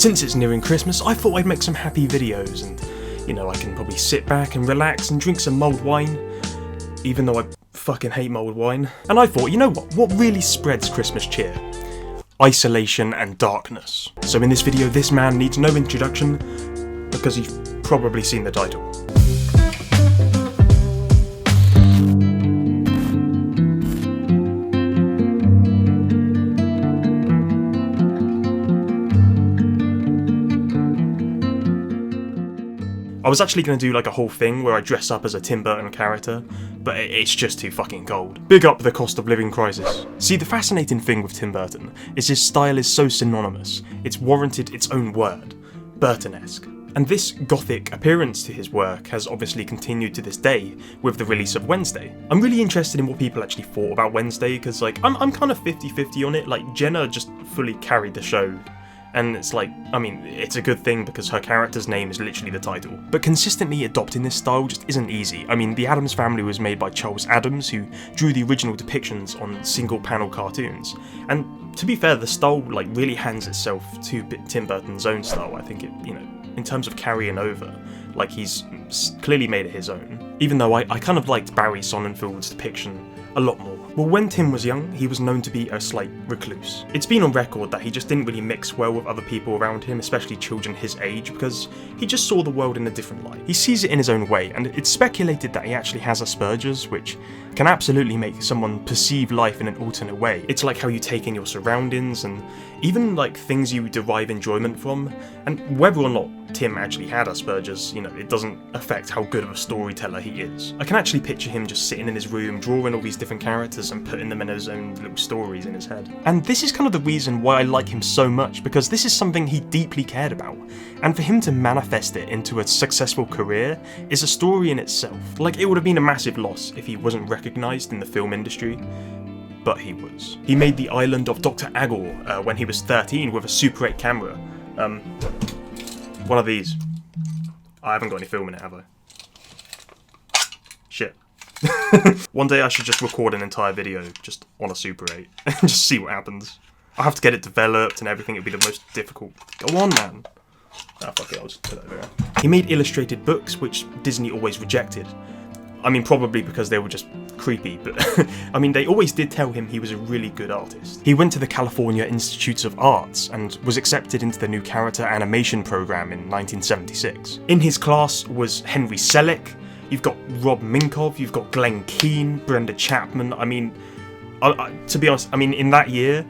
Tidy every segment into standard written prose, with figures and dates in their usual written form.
Since it's nearing Christmas, I thought I'd make some happy videos and, you know, I can probably sit back and relax and drink some mulled wine, even though I fucking hate mulled wine. And I thought, you know what really spreads Christmas cheer? Isolation and darkness. So in this video, this man needs no introduction, because you've probably seen the title. I was actually going to do like a whole thing where I dress up as a Tim Burton character, but it's just too fucking cold. Big up the cost of living crisis. See, the fascinating thing with Tim Burton is his style is so synonymous, it's warranted its own word, Burton-esque. And this gothic appearance to his work has obviously continued to this day with the release of Wednesday. I'm really interested in what people actually thought about Wednesday, because like, I'm kind of 50-50 on it. Like, Jenna just fully carried the show. And it's like, I mean, it's a good thing because her character's name is literally the title. But consistently adopting this style just isn't easy. I mean, The Addams Family was made by Charles Addams, who drew the original depictions on single-panel cartoons. And to be fair, the style like really hands itself to Tim Burton's own style. I think it, you know, in terms of carrying over, like he's clearly made it his own. Even though I kind of liked Barry Sonnenfeld's depiction a lot more. Well, when Tim was young, he was known to be a slight recluse. It's been on record that he just didn't really mix well with other people around him, especially children his age, because he just saw the world in a different light. He sees it in his own way, and it's speculated that he actually has Asperger's, which can absolutely make someone perceive life in an alternate way. It's like how you take in your surroundings, and even like things you derive enjoyment from, and whether or not Tim actually had Asperger's, you know, it doesn't affect how good of a storyteller he is. I can actually picture him just sitting in his room, drawing all these different characters and putting them in his own little stories in his head. And this is kind of the reason why I like him so much, because this is something he deeply cared about. And for him to manifest it into a successful career is a story in itself. Like, it would have been a massive loss if he wasn't recognised in the film industry, but he was. He made The Island of Dr. Agor when he was 13 with a Super 8 camera. One of these. I haven't got any film in it, have I? Shit. One day I should just record an entire video just on a Super 8 and just see what happens. I'll have to get it developed and everything, it'd be the most difficult. Go on, man. Ah, fuck it, I'll just put it over there. He made illustrated books, which Disney always rejected. I mean, probably because they were just creepy, but I mean, they always did tell him he was a really good artist. He went to the California Institute of Arts and was accepted into the new character animation program in 1976. In his class was Henry Selick, you've got Rob Minkoff, you've got Glenn Keane, Brenda Chapman. I mean, to be honest, I mean, in that year,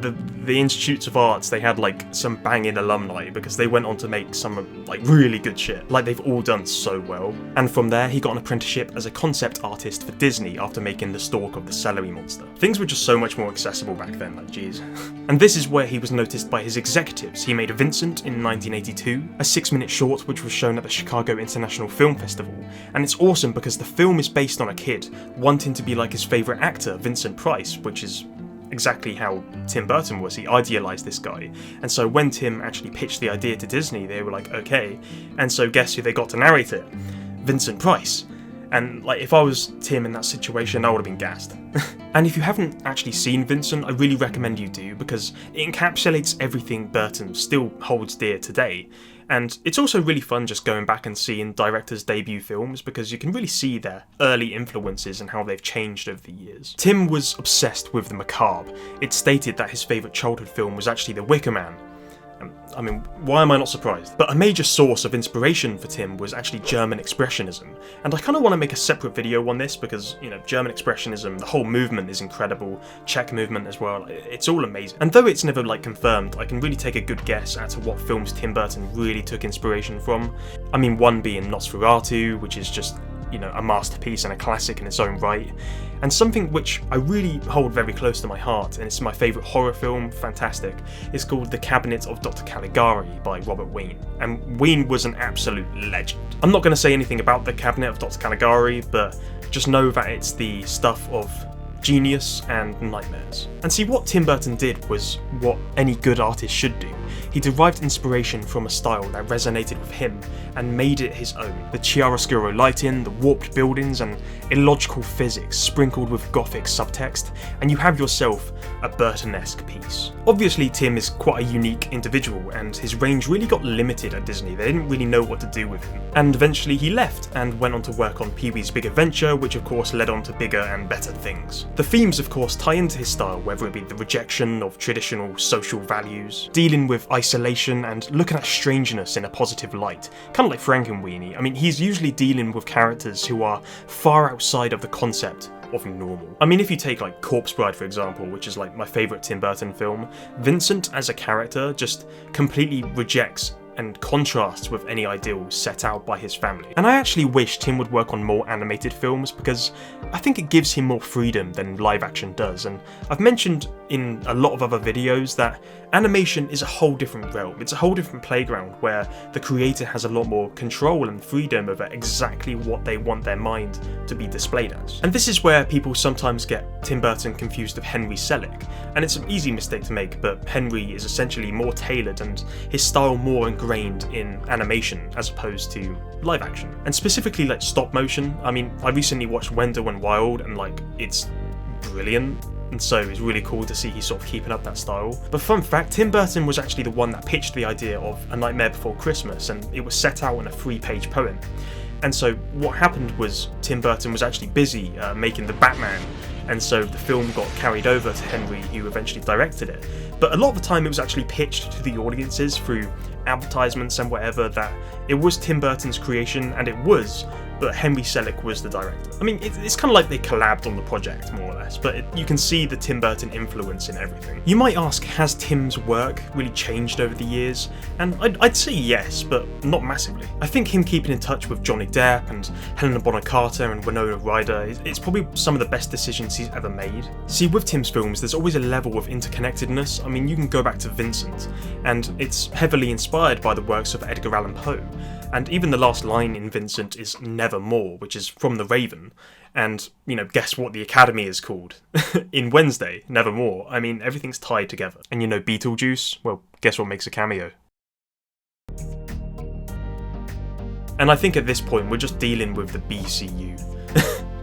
the Institutes of Arts, they had like some banging alumni because they went on to make some like really good shit. Like, they've all done so well. And from there, he got an apprenticeship as a concept artist for Disney after making The Stork of the Celery Monster. Things were just so much more accessible back then, like, jeez. And this is where he was noticed by his executives. He made Vincent in 1982, a 6-minute short which was shown at the Chicago International Film Festival. And it's awesome because the film is based on a kid wanting to be like his favourite actor, Vincent Price, which is exactly how Tim Burton was. He idealised this guy. And so when Tim actually pitched the idea to Disney, they were like, okay. And so guess who they got to narrate it? Vincent Price. And like, if I was Tim in that situation, I would have been gassed. And if you haven't actually seen Vincent, I really recommend you do, because it encapsulates everything Burton still holds dear today. And it's also really fun just going back and seeing directors' debut films, because you can really see their early influences and how they've changed over the years. Tim was obsessed with the macabre. It's stated that his favourite childhood film was actually The Wicker Man. I mean, why am I not surprised? But a major source of inspiration for Tim was actually German Expressionism. And I kind of want to make a separate video on this because, you know, German Expressionism, the whole movement is incredible. Czech movement as well, it's all amazing. And though it's never, like, confirmed, I can really take a good guess at what films Tim Burton really took inspiration from. I mean, one being Nosferatu, which is just, you know, a masterpiece and a classic in its own right. And something which I really hold very close to my heart, and it's my favourite horror film, fantastic, is called The Cabinet of Dr. Caligari by Robert Wiene. And Wiene was an absolute legend. I'm not going to say anything about The Cabinet of Dr. Caligari, but just know that it's the stuff of genius and nightmares. And see, what Tim Burton did was what any good artist should do. He derived inspiration from a style that resonated with him and made it his own. The chiaroscuro lighting, the warped buildings, and illogical physics sprinkled with gothic subtext, and you have yourself a Burton-esque piece. Obviously, Tim is quite a unique individual, and his range really got limited at Disney. They didn't really know what to do with him. And eventually he left and went on to work on Pee-wee's Big Adventure, which of course led on to bigger and better things. The themes of course tie into his style, whether it be the rejection of traditional social values, dealing with isolation and looking at strangeness in a positive light, kind of like Frankenweenie. I mean, he's usually dealing with characters who are far outside of the concept of normal. I mean, if you take like Corpse Bride for example, which is like my favourite Tim Burton film, Vincent as a character just completely rejects and contrasts with any ideals set out by his family. And I actually wish Tim would work on more animated films because I think it gives him more freedom than live action does, and I've mentioned in a lot of other videos that animation is a whole different realm. It's a whole different playground where the creator has a lot more control and freedom over exactly what they want their mind to be displayed as. And this is where people sometimes get Tim Burton confused with Henry Selick, and it's an easy mistake to make, but Henry is essentially more tailored and his style more ingrained in animation as opposed to live action. And specifically like stop motion, I mean, I recently watched Wendell and Wild and like, it's brilliant. And so it's really cool to see he's sort of keeping up that style. But fun fact, Tim Burton was actually the one that pitched the idea of A Nightmare Before Christmas, and it was set out in a 3-page poem. And so what happened was Tim Burton was actually busy making the Batman, and so the film got carried over to Henry, who eventually directed it. But a lot of the time it was actually pitched to the audiences through advertisements and whatever that it was Tim Burton's creation, and it was, but Henry Selick was the director. I mean, it's kind of like they collabed on the project, more or less, but you can see the Tim Burton influence in everything. You might ask, has Tim's work really changed over the years? And I'd say yes, but not massively. I think him keeping in touch with Johnny Depp and Helena Bonham Carter and Winona Ryder is probably some of the best decisions he's ever made. See, with Tim's films, there's always a level of interconnectedness. I mean, you can go back to Vincent, and it's heavily inspired by the works of Edgar Allan Poe. And even the last line in Vincent is Nevermore, which is from The Raven. And, you know, guess what the Academy is called? In Wednesday, Nevermore. I mean, everything's tied together. And you know Beetlejuice? Well, guess what makes a cameo? And I think at this point, we're just dealing with the BCU.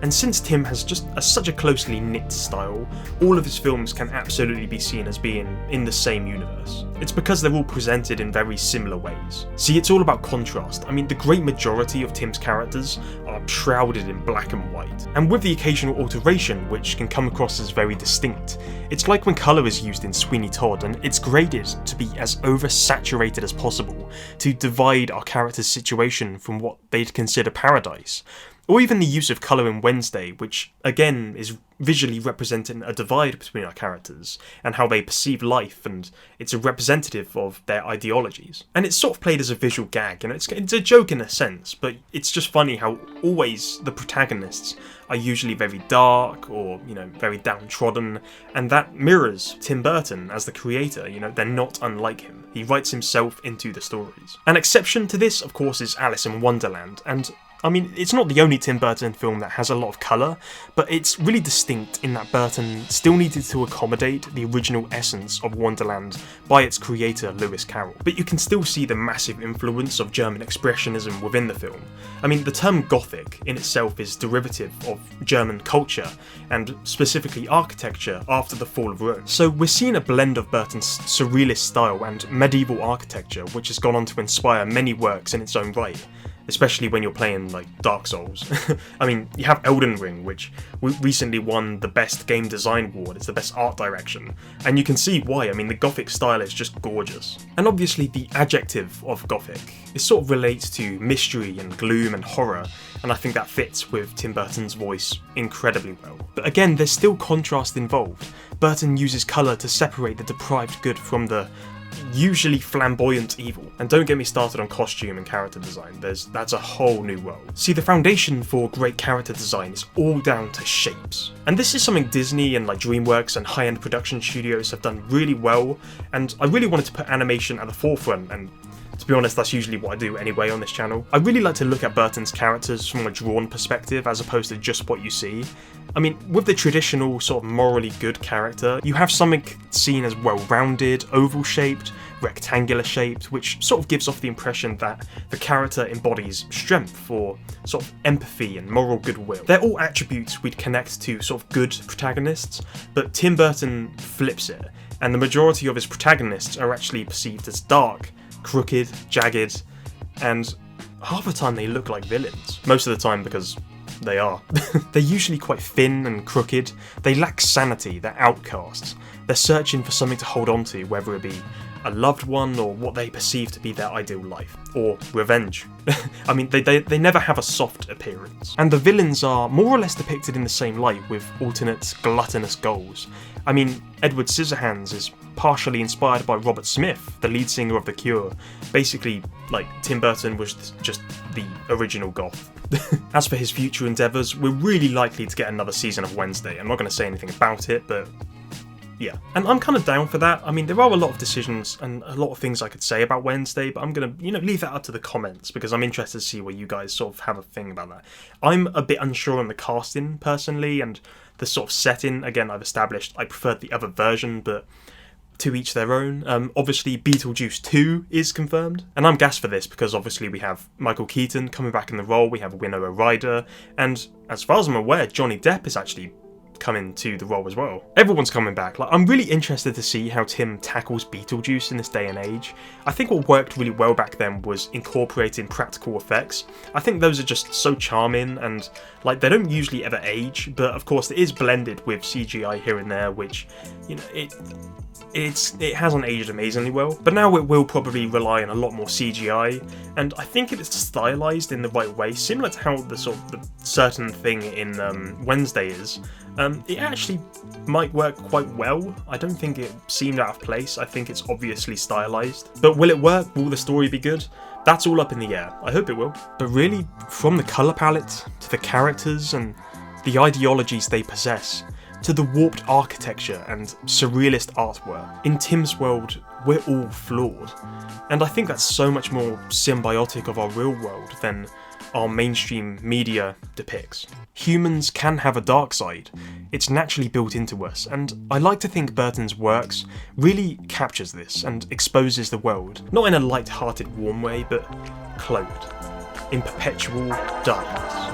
And since Tim has just such a closely knit style, all of his films can absolutely be seen as being in the same universe. It's because they're all presented in very similar ways. See, it's all about contrast. I mean, the great majority of Tim's characters are shrouded in black and white, and with the occasional alteration which can come across as very distinct. It's like when colour is used in Sweeney Todd, and it's graded to be as oversaturated as possible to divide our character's situation from what they'd consider paradise. Or even the use of colour in Wednesday, which again is visually representing a divide between our characters and how they perceive life, and it's a representative of their ideologies. And it's sort of played as a visual gag, and it's a joke in a sense, but it's just funny how always the protagonists are usually very dark or, you know, very downtrodden, and that mirrors Tim Burton as the creator. You know, they're not unlike him. He writes himself into the stories. An exception to this, of course, is Alice in Wonderland, and I mean, it's not the only Tim Burton film that has a lot of colour, but it's really distinct in that Burton still needed to accommodate the original essence of Wonderland by its creator, Lewis Carroll. But you can still see the massive influence of German expressionism within the film. I mean, the term Gothic in itself is derivative of German culture, and specifically architecture after the fall of Rome. So we're seeing a blend of Burton's surrealist style and medieval architecture, which has gone on to inspire many works in its own right. Especially when you're playing like Dark Souls. I mean, you have Elden Ring, which recently won the Best Game Design Award. It's the best art direction, and you can see why. I mean, the Gothic style is just gorgeous. And obviously the adjective of Gothic, it sort of relates to mystery and gloom and horror, and I think that fits with Tim Burton's voice incredibly well. But again, there's still contrast involved. Burton uses colour to separate the deprived good from the usually flamboyant evil. And don't get me started on costume and character design, that's a whole new world. See, the foundation for great character design is all down to shapes. And this is something Disney and like DreamWorks and high-end production studios have done really well, and I really wanted to put animation at the forefront, and to be honest, that's usually what I do anyway on this channel. I really like to look at Burton's characters from a drawn perspective as opposed to just what you see. I mean, with the traditional sort of morally good character, you have something seen as well-rounded, oval-shaped, rectangular shaped, which sort of gives off the impression that the character embodies strength or sort of empathy and moral goodwill. They're all attributes we'd connect to sort of good protagonists, but Tim Burton flips it, and the majority of his protagonists are actually perceived as dark, crooked, jagged, and half the time they look like villains. Most of the time because they are. They're usually quite thin and crooked, they lack sanity, they're outcasts. They're searching for something to hold on to, whether it be a loved one or what they perceive to be their ideal life, or revenge. I mean, they never have a soft appearance. And the villains are more or less depicted in the same light, with alternate gluttonous goals. I mean, Edward Scissorhands is partially inspired by Robert Smith, the lead singer of The Cure. Basically, like, Tim Burton was just the original goth. As for his future endeavours, we're really likely to get another season of Wednesday. I'm not going to say anything about it, but yeah. And I'm kind of down for that. I mean, there are a lot of decisions and a lot of things I could say about Wednesday, but I'm going to, leave that up to the comments because I'm interested to see what you guys sort of have a thing about that. I'm a bit unsure on the casting, personally, and the sort of setting. Again, I've established I preferred the other version, but to each their own. Obviously, Beetlejuice 2 is confirmed, and I'm gassed for this because obviously we have Michael Keaton coming back in the role, we have Winona Ryder, and as far as I'm aware, Johnny Depp is actually coming to the role as well. Everyone's coming back. Like, I'm really interested to see how Tim tackles Beetlejuice in this day and age. I think what worked really well back then was incorporating practical effects. I think those are just so charming, and like, they don't usually ever age, but of course it is blended with CGI here and there, which, it hasn't aged amazingly well, but now it will probably rely on a lot more CGI, and I think if it's stylized in the right way, similar to how the certain thing in Wednesday is, it actually might work quite well. I don't think it seemed out of place. I think it's obviously stylized, but will it work? Will the story be good? That's all up in the air. I hope it will. But really, from the colour palette to the characters and the ideologies they possess, to the warped architecture and surrealist artwork, in Tim's world, we're all flawed. And I think that's so much more symbiotic of our real world than our mainstream media depicts. Humans can have a dark side. It's naturally built into us, and I like to think Burton's works really captures this and exposes the world, not in a light-hearted, warm way, but cloaked in perpetual darkness.